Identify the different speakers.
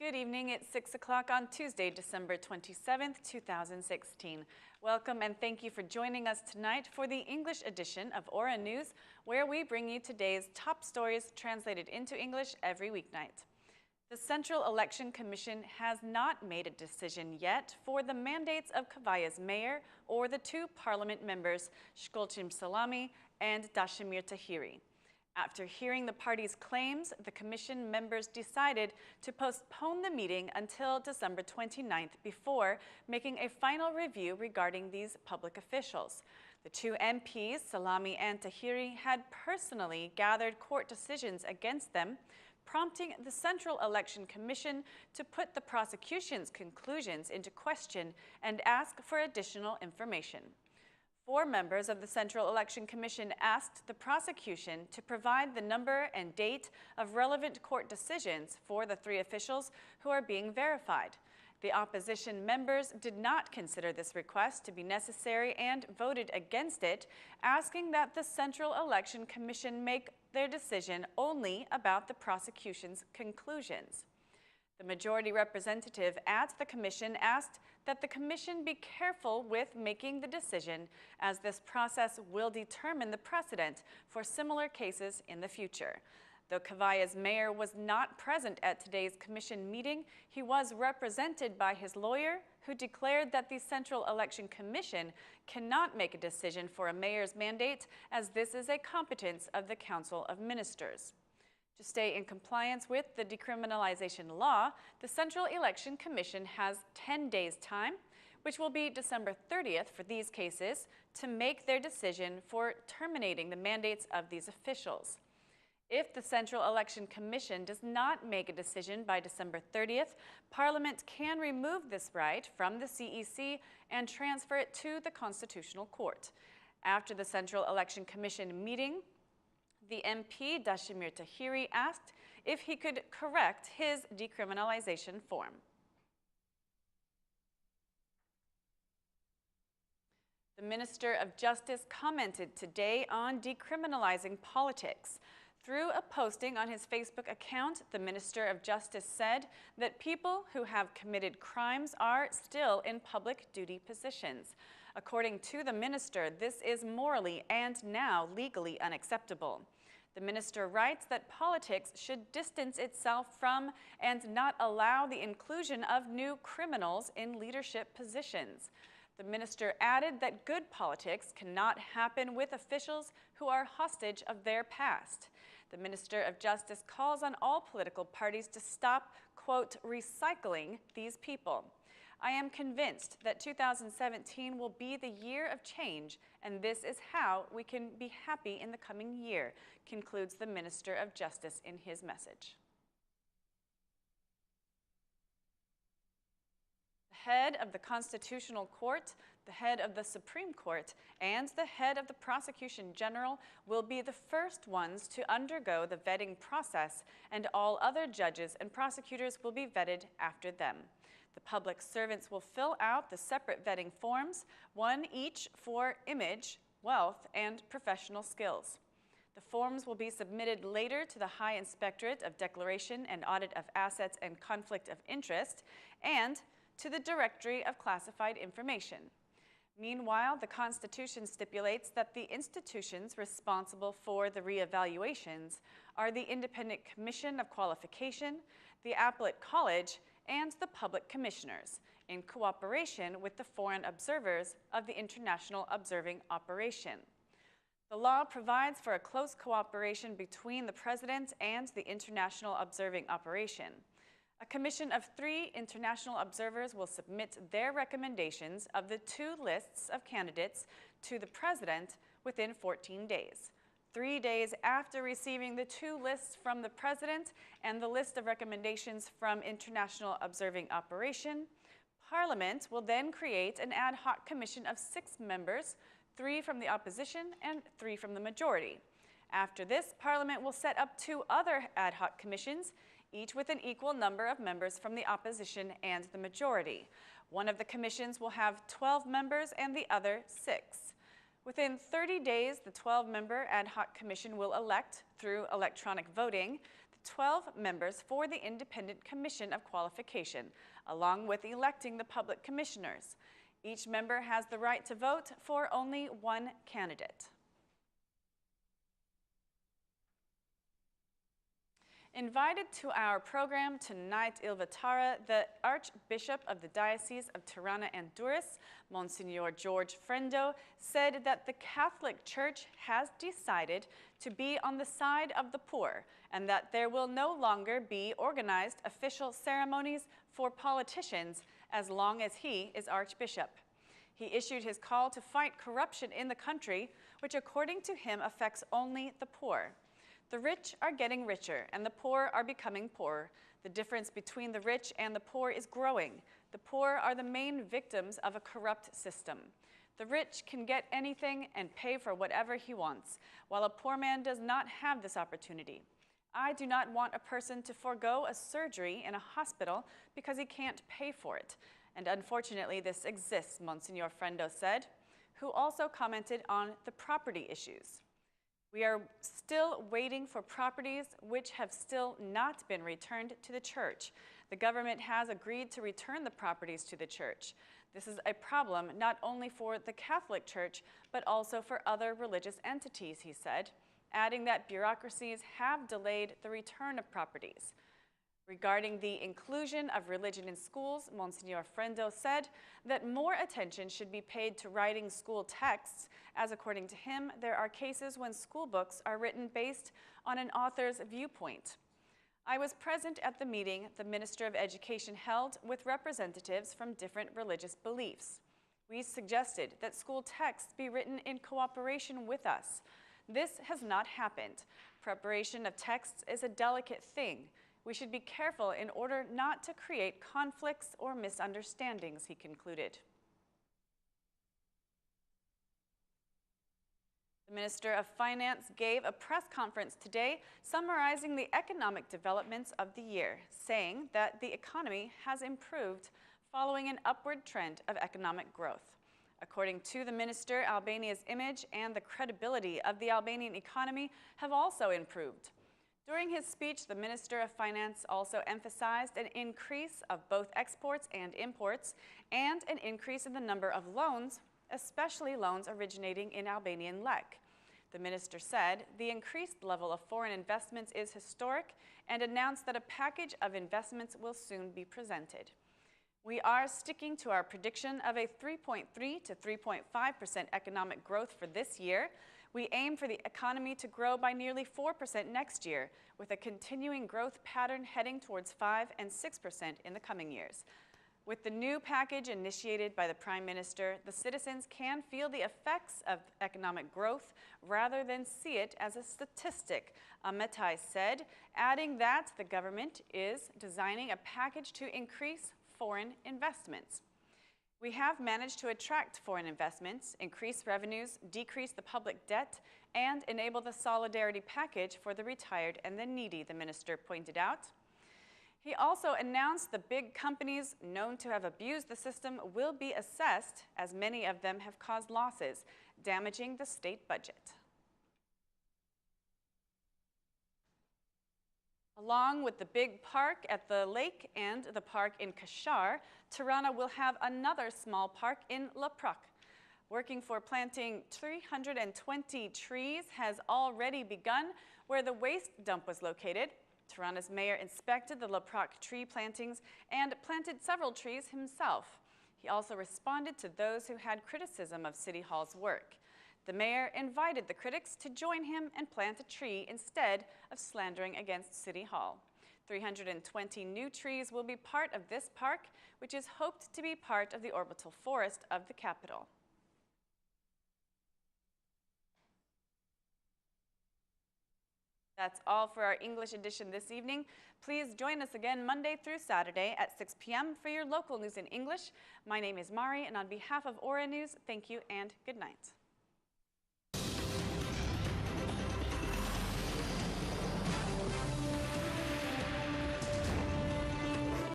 Speaker 1: Good evening. It's 6 o'clock on Tuesday, December 27th, 2016. Welcome and thank you for joining us tonight for the English edition of Aura News, where we bring you today's top stories translated into English every weeknight. The Central Election Commission has not made a decision yet for the mandates of Kevaya's mayor or the two parliament members, Shkolchim Salami and Dashimir Tahiri. After hearing the parties' claims, the commission members decided to postpone the meeting until December 29th before making a final review regarding these public officials. The two MPs, Salami and Tahiri, had personally gathered court decisions against them, prompting the Central Election Commission to put the prosecution's conclusions into question and ask for additional information. 4 members of the Central Election Commission asked the prosecution to provide the number and date of relevant court decisions for the 3 officials who are being verified. The opposition members did not consider this request to be necessary and voted against it, asking that the Central Election Commission make their decision only about the prosecution's conclusions. The majority representative at the commission asked that the commission be careful with making the decision, as this process will determine the precedent for similar cases in the future. Though Kevaya's mayor was not present at today's commission meeting, he was represented by his lawyer, who declared that the Central Election Commission cannot make a decision for a mayor's mandate, as this is a competence of the Council of Ministers. To stay in compliance with the decriminalization law, the Central Election Commission has 10 days' time, which will be December 30th for these cases, to make their decision for terminating the mandates of these officials. If the Central Election Commission does not make a decision by December 30th, Parliament can remove this right from the CEC and transfer it to the Constitutional Court. After the Central Election Commission meeting, the MP, Dashimir Tahiri, asked if he could correct his decriminalization form. The Minister of Justice commented today on decriminalizing politics. Through a posting on his Facebook account, the Minister of Justice said that people who have committed crimes are still in public duty positions. According to the minister, this is morally and now legally unacceptable. The minister writes that politics should distance itself from and not allow the inclusion of new criminals in leadership positions. The minister added that good politics cannot happen with officials who are hostage of their past. The Minister of Justice calls on all political parties to stop, quote, recycling these people. I am convinced that 2017 will be the year of change, and this is how we can be happy in the coming year, concludes the Minister of Justice in his message. The head of the Constitutional Court, the head of the Supreme Court, and the head of the Prosecution General will be the first ones to undergo the vetting process, and all other judges and prosecutors will be vetted after them. The public servants will fill out the separate vetting forms, one each for image, wealth, and professional skills. The forms will be submitted later to the High Inspectorate of Declaration and Audit of Assets and Conflict of Interest and to the Directory of Classified Information. Meanwhile, the Constitution stipulates that the institutions responsible for the reevaluations are the Independent Commission of Qualification, the Appellate College, and the public commissioners, in cooperation with the foreign observers of the International Observing Operation. The law provides for a close cooperation between the President and the International Observing Operation. A commission of 3 international observers will submit their recommendations of the 2 lists of candidates to the President within 14 days. 3 days after receiving the 2 lists from the President and the list of recommendations from International Observing Operation, Parliament will then create an ad hoc commission of 6 members, 3 from the opposition and 3 from the majority. After this, Parliament will set up 2 other ad hoc commissions, each with an equal number of members from the opposition and the majority. One of the commissions will have 12 members and the other 6. Within 30 days, the 12-member ad hoc commission will elect, through electronic voting, the 12 members for the Independent Commission of Qualification, along with electing the public commissioners. Each member has the right to vote for only one candidate. Invited to our program tonight, Ilvatara, the Archbishop of the Diocese of Tirana and Durrës, Monsignor George Frendo, said that the Catholic Church has decided to be on the side of the poor and that there will no longer be organized official ceremonies for politicians as long as he is Archbishop. He issued his call to fight corruption in the country, which according to him affects only the poor. The rich are getting richer and the poor are becoming poorer. The difference between the rich and the poor is growing. The poor are the main victims of a corrupt system. The rich can get anything and pay for whatever he wants, while a poor man does not have this opportunity. I do not want a person to forego a surgery in a hospital because he can't pay for it. And unfortunately, this exists, Monsignor Frendo said, who also commented on the property issues. We are still waiting for properties which have still not been returned to the church. The government has agreed to return the properties to the church. This is a problem not only for the Catholic Church, but also for other religious entities, he said, adding that bureaucracies have delayed the return of properties. Regarding the inclusion of religion in schools, Monsignor Frendo said that more attention should be paid to writing school texts, as according to him, there are cases when school books are written based on an author's viewpoint. I was present at the meeting the Minister of Education held with representatives from different religious beliefs. We suggested that school texts be written in cooperation with us. This has not happened. Preparation of texts is a delicate thing. We should be careful in order not to create conflicts or misunderstandings, he concluded. The Minister of Finance gave a press conference today summarizing the economic developments of the year, saying that the economy has improved following an upward trend of economic growth. According to the minister, Albania's image and the credibility of the Albanian economy have also improved. During his speech, the Minister of Finance also emphasized an increase of both exports and imports and an increase in the number of loans, especially loans originating in Albanian lek. The minister said the increased level of foreign investments is historic and announced that a package of investments will soon be presented. We are sticking to our prediction of a 3.3 to 3.5% economic growth for this year. We aim for the economy to grow by nearly 4% next year, with a continuing growth pattern heading towards 5 and 6% in the coming years. With the new package initiated by the Prime Minister, the citizens can feel the effects of economic growth rather than see it as a statistic, Ametai said, adding that the government is designing a package to increase foreign investments. We have managed to attract foreign investments, increase revenues, decrease the public debt, and enable the solidarity package for the retired and the needy, the minister pointed out. He also announced the big companies known to have abused the system will be assessed, as many of them have caused losses, damaging the state budget. Along with the big park at the lake and the park in Kashar, Tirana will have another small park in Lapraka. Working for planting 320 trees has already begun where the waste dump was located. Tirana's mayor inspected the Lapraka tree plantings and planted several trees himself. He also responded to those who had criticism of City Hall's work. The mayor invited the critics to join him and plant a tree instead of slandering against City Hall. 320 new trees will be part of this park, which is hoped to be part of the orbital forest of the capital. That's all for our English edition this evening. Please join us again Monday through Saturday at 6 p.m. for your local news in English. My name is Mari, and on behalf of Aura News, thank you and good night.